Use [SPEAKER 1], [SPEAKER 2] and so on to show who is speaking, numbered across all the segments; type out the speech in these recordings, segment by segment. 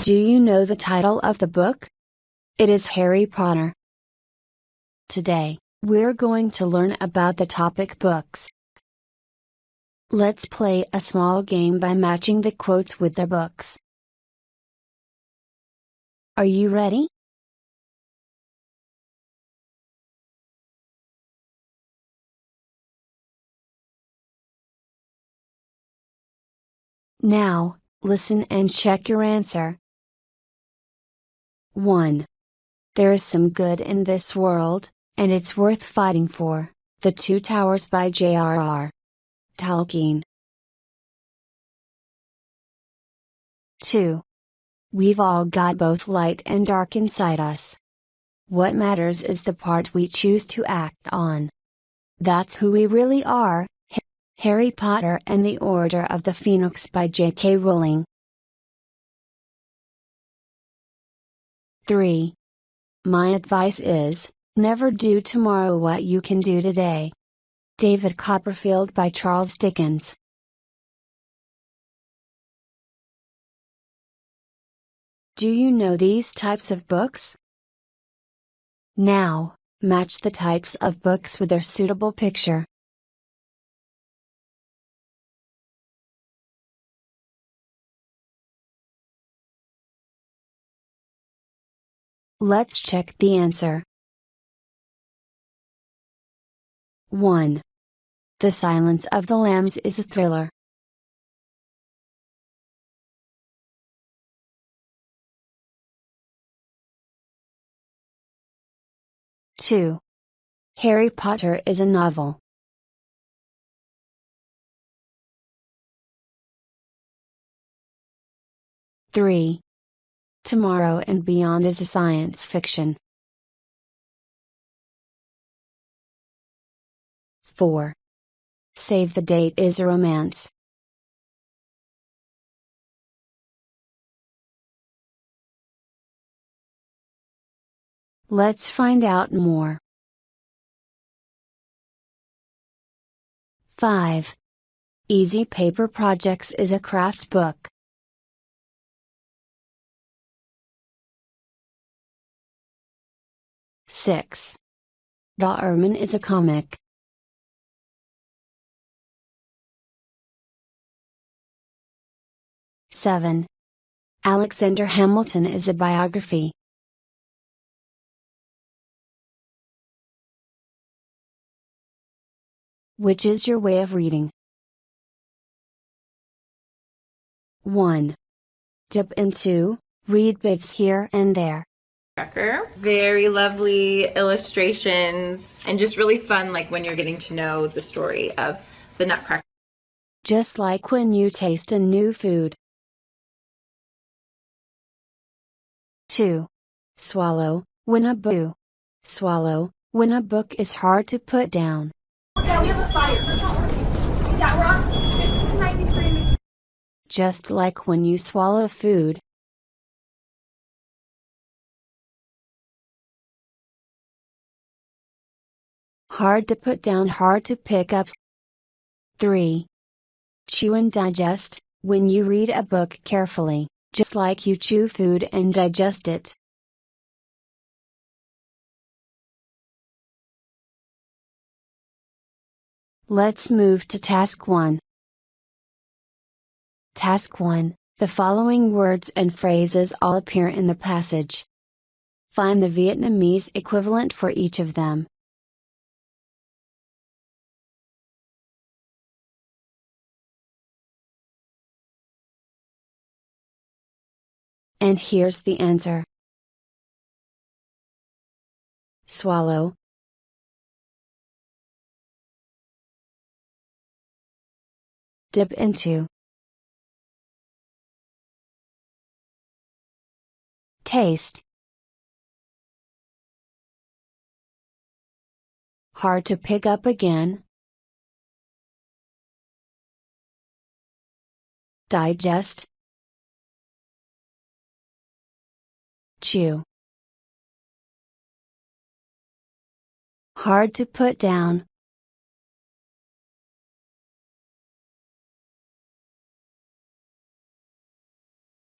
[SPEAKER 1] Do you know the title of the book? It is Harry Potter. Today, we're going to learn about the topic books. Let's play a small game by matching the quotes with their books. Are you ready? Now, listen and check your answer. 1. There is some good in this world, and it's worth fighting for. The Two Towers by J.R.R. Tolkien. 2. We've all got both light and dark inside us. What matters is the part we choose to act on. That's who we really are. Harry Potter and the Order of the Phoenix by J.K. Rowling. 3. My advice is, never do tomorrow what you can do today. David Copperfield by Charles Dickens. Do you know these types of books? Now, match the types of books with their suitable picture. Let's check the answer. 1. The Silence of the Lambs is a thriller. 2. Harry Potter is a novel. 3. Tomorrow and Beyond is a science fiction. 4. Save the Date is a romance. 'Let's find out more. 5. Easy Paper Projects is a craft book. 6. Doorman is a comic. 7. Alexander Hamilton is a biography. 'Which is your way of reading? 1. Dip into, read bits here and there.
[SPEAKER 2] Very lovely illustrations and just really fun, like when you're getting to know the story of the Nutcracker.
[SPEAKER 1] Just like when you taste a new food. 2. Swallow, when a book. Swallow, when a book is hard to put down.
[SPEAKER 3] Yeah, we have a fire. Yeah, we're on 1593.
[SPEAKER 1] Just like when you swallow food. Hard to put down, hard to pick up. 3. Chew and digest, when you read a book carefully, just like you chew food and digest it. Let's move to Task 1. Task 1. The following words and phrases all appear in the passage. Find the Vietnamese equivalent for each of them. And here's the answer. Swallow. Dip into. Taste. Hard to pick up again. Digest. Chew. Hard to put down.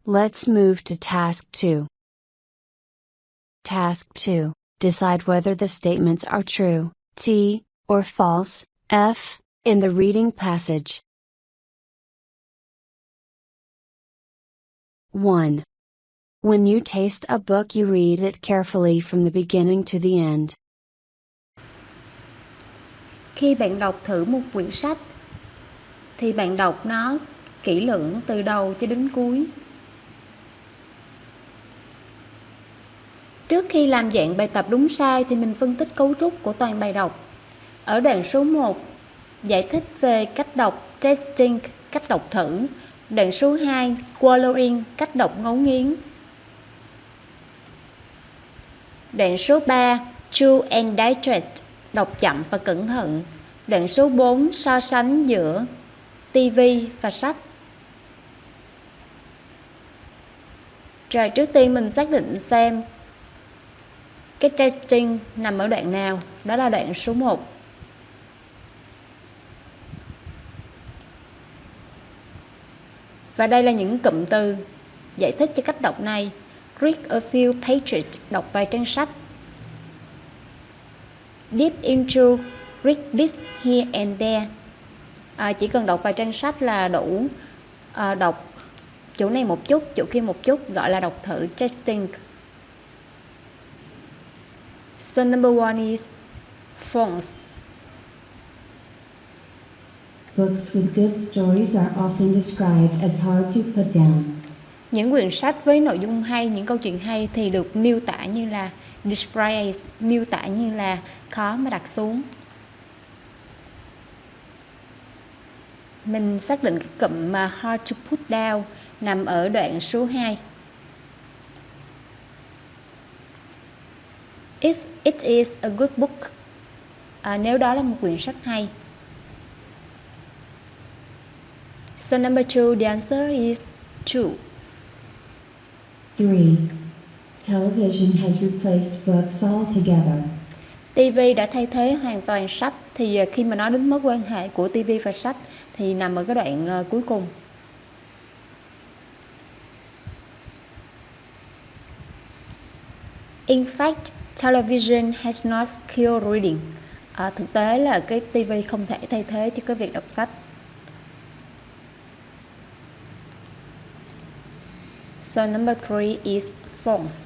[SPEAKER 1] Let's move to Task 2. Task 2. Decide whether the statements are true, T, or false, F, in the reading passage. 1. When you taste a book, you read it carefully from the beginning to the end.
[SPEAKER 4] Khi bạn đọc thử một quyển sách, thì bạn đọc nó kỹ lưỡng từ đầu cho đến cuối. Trước khi làm dạng bài tập đúng sai thì mình phân tích cấu trúc của toàn bài đọc. Ở đoạn số 1, giải thích về cách đọc tasting, cách đọc thử. Đoạn số 2, swallowing, cách đọc ngấu nghiến. Đoạn số 3, chew and digest, đọc chậm và cẩn thận. Đoạn số 4, so sánh giữa TV và sách. Rồi trước tiên mình xác định xem cái tasting nằm ở đoạn nào. Đó là đoạn số 1. Và đây là những cụm từ giải thích cho cách đọc này. Read a few pages, đọc vài trang sách. Deep into, read this here and there. Chỉ cần đọc vài trang sách là đủ. Đọc chỗ này một chút, chỗ kia một chút, gọi là đọc thử tasting. So number 1 is false.
[SPEAKER 5] Books with good stories are often described as hard to put down.
[SPEAKER 4] Những quyển sách với nội dung hay, những câu chuyện hay thì được miêu tả như là describe, miêu tả như là khó mà đặt xuống. Mình xác định cái cụm mà hard to put down nằm ở đoạn số 2. If it is a good book, nếu đó là một quyển sách hay. So number 2, the answer is true.
[SPEAKER 5] 3. Television has replaced books altogether.
[SPEAKER 4] TV đã thay thế hoàn toàn sách. Thì khi mà nói đến mối quan hệ của TV và sách thì nằm ở cái đoạn cuối cùng. In fact, television has not killed reading. Thực tế là cái TV không thể thay thế cho cái việc đọc sách. So number 3 is false.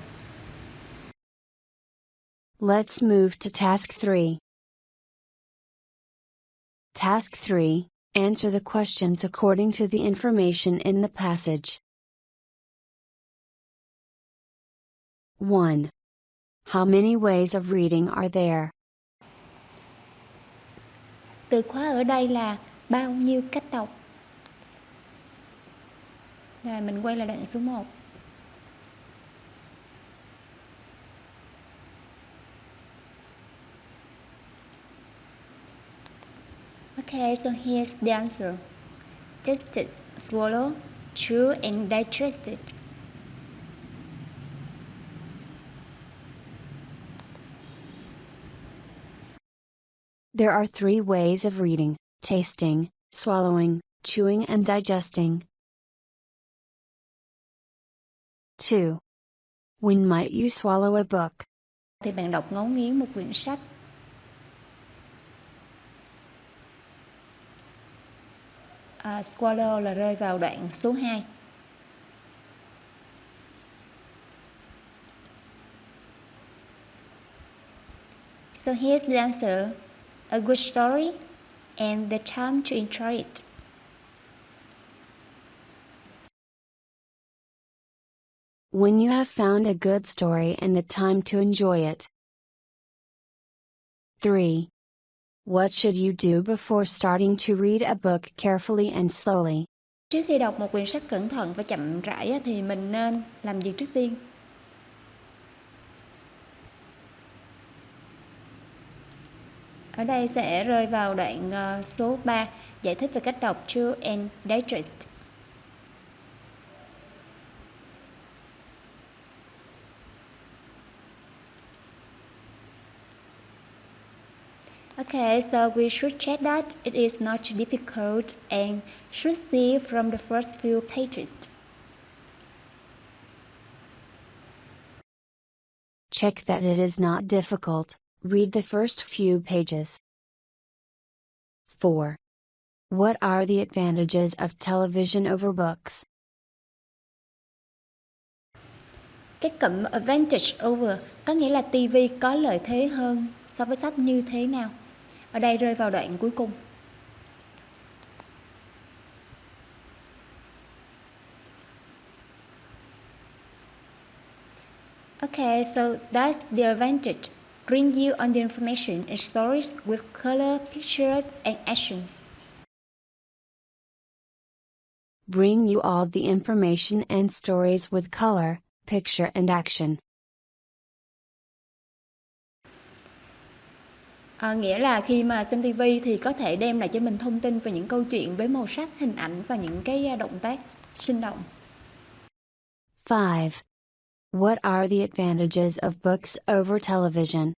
[SPEAKER 1] Let's move to Task 3. Task 3. Answer the questions according to the information in the passage. 1. How many ways of reading are there?
[SPEAKER 4] Từ khóa ở đây là bao nhiêu cách đọc. Rồi mình quay lại đoạn số 1. Okay, so here's the answer. Taste it, swallow, chew and digest it.
[SPEAKER 1] There are 3 ways of reading: tasting, swallowing, chewing and digesting. 2. When might you swallow a book?
[SPEAKER 4] Thì bạn đọc ngấu nghiến một quyển sách. Swallow là rơi vào đoạn số 2. So here's the answer. A good story and the time to enjoy it.
[SPEAKER 1] When you have found a good story and the time to enjoy it. 3. What should you do before starting to read a book carefully and slowly?
[SPEAKER 4] Trước khi đọc một quyển sách cẩn thận và chậm rãi thì mình nên làm gì trước tiên? Ở đây sẽ rơi vào đoạn số 3, giải thích về cách đọc chew and digest. Okay, so we should check that it is not difficult and should see from the first few pages.
[SPEAKER 1] Check that it is not difficult. Read the first few pages. 4. What are the advantages of television over books?
[SPEAKER 4] Cái cụm advantage over có nghĩa là TV có lợi thế hơn so với sách như thế nào? Ở đây rơi vào đoạn cuối cùng. Okay, so that's the advantage. Bring you on the information and stories with color, picture, and action.
[SPEAKER 1] Bring you all the information and stories with color, picture and action.
[SPEAKER 4] Nghĩa là khi mà xem TV thì có thể đem lại cho mình thông tin về những câu chuyện với màu sắc, hình ảnh và những cái động tác sinh động.
[SPEAKER 1] 5. What are the advantages of books over television?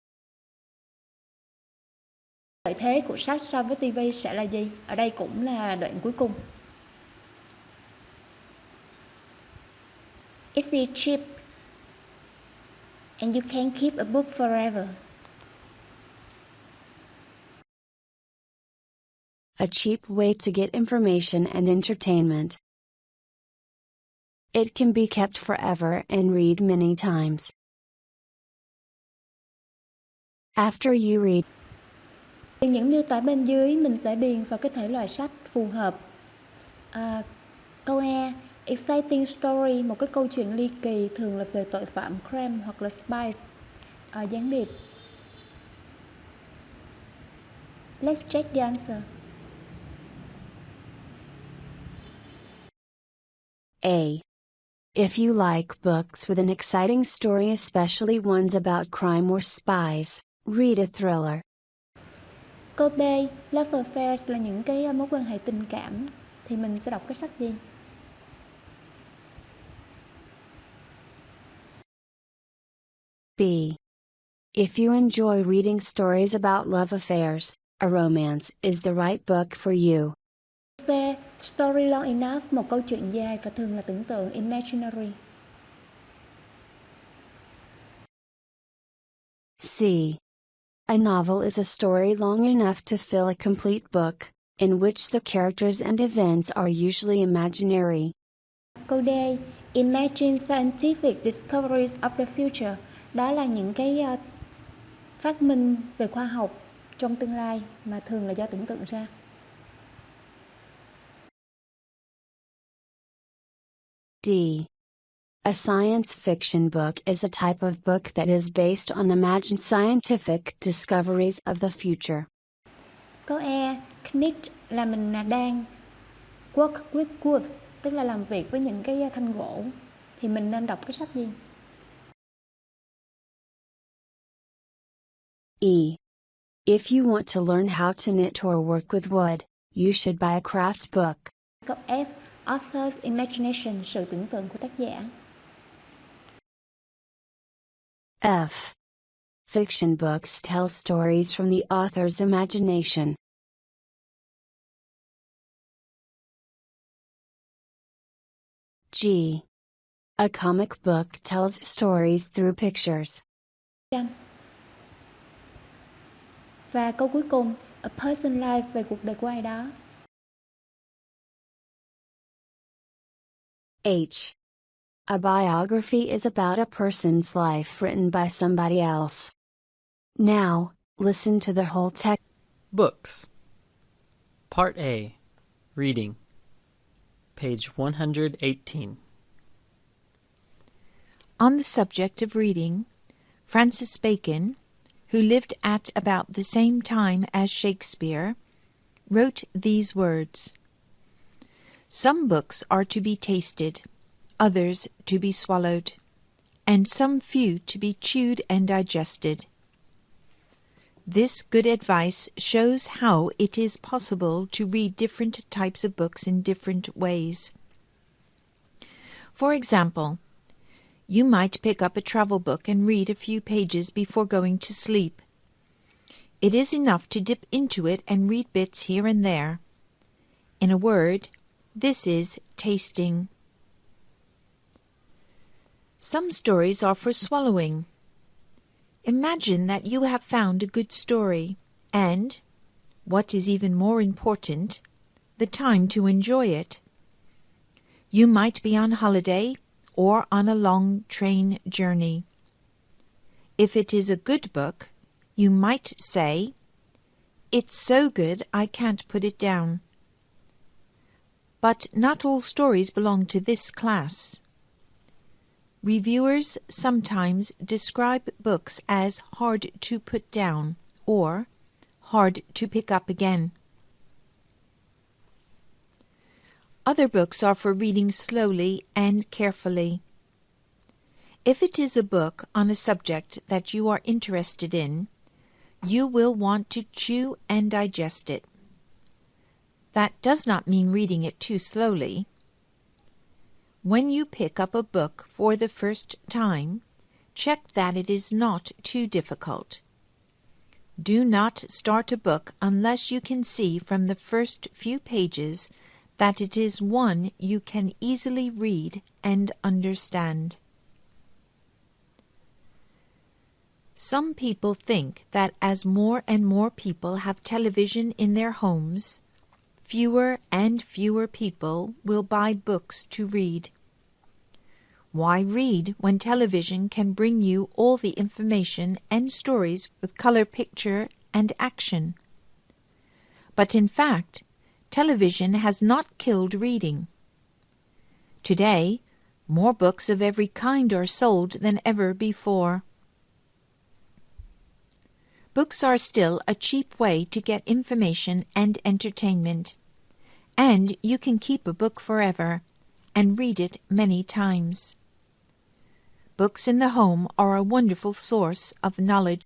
[SPEAKER 4] Lợi thế của sách so với TV sẽ là gì? Ở đây cũng là đoạn cuối cùng. It's cheap and you can keep a book forever.
[SPEAKER 1] A cheap way to get information and entertainment. It can be kept forever and read many times. After you read,
[SPEAKER 4] Những miêu tả bên dưới mình sẽ điền vào cái thể loại sách phù hợp. Câu E, exciting story, một cái câu chuyện ly kỳ thường là về tội phạm crime hoặc là spies, gián điệp. Let's check the answer.
[SPEAKER 1] A. If you like books with an exciting story, especially ones about crime or spies, read a thriller.
[SPEAKER 4] Câu B, love affairs là những cái mối quan hệ tình cảm, thì mình sẽ đọc cái sách gì?
[SPEAKER 1] B. If you enjoy reading stories about love affairs, a romance is the right book for you.
[SPEAKER 4] C, story long enough, một câu chuyện dài và thường là tưởng tượng, imaginary.
[SPEAKER 1] C. A novel is a story long enough to fill a complete book, in which the characters and events are usually imaginary.
[SPEAKER 4] Câu D, imagine scientific discoveries of the future, đó là những cái phát minh về khoa học trong tương lai mà thường là do tưởng tượng ra.
[SPEAKER 1] D. A science fiction book is a type of book that is based on imagined scientific discoveries of the future.
[SPEAKER 4] Câu E, knit là mình đang, work with wood, tức là làm việc với những cái thanh gỗ, thì mình nên đọc cái sách gì?
[SPEAKER 1] E. If you want to learn how to knit or work with wood, you should buy a craft book.
[SPEAKER 4] Câu F, author's imagination, sự tưởng tượng của tác giả.
[SPEAKER 1] F. Fiction books tell stories from the author's imagination. G. A comic book tells stories through pictures.
[SPEAKER 4] Và câu cuối cùng, a person life, về cuộc đời của ai đó.
[SPEAKER 1] H. A biography is about a person's life written by somebody else. Now, listen to the whole text.
[SPEAKER 6] Books. Part A. Reading. Page 118.
[SPEAKER 7] On the subject of reading, Francis Bacon, who lived at about the same time as Shakespeare, wrote these words: "Some books are to be tasted, others to be swallowed, and some few to be chewed and digested." This good advice shows how it is possible to read different types of books in different ways. For example, you might pick up a travel book and read a few pages before going to sleep. It is enough to dip into it and read bits here and there. In a word, this is tasting. Some stories are for swallowing. Imagine that you have found a good story and, what is even more important, the time to enjoy it. You might be on holiday or on a long train journey. If it is a good book, you might say, "It's so good I can't put it down." But not all stories belong to this class. Reviewers sometimes describe books as hard to put down or hard to pick up again. Other books are for reading slowly and carefully. If it is a book on a subject that you are interested in, you will want to chew and digest it. That does not mean reading it too slowly. When you pick up a book for the first time, check that it is not too difficult. Do not start a book unless you can see from the first few pages that it is one you can easily read and understand. Some people think that as more and more people have television in their homes, fewer and fewer people will buy books to read. Why read when television can bring you all the information and stories with color picture and action? But in fact, television has not killed reading. Today, more books of every kind are sold than ever before. Books are still a cheap way to get information and entertainment, and you can keep a book forever and read it many times. Books in the home are a wonderful source of knowledge.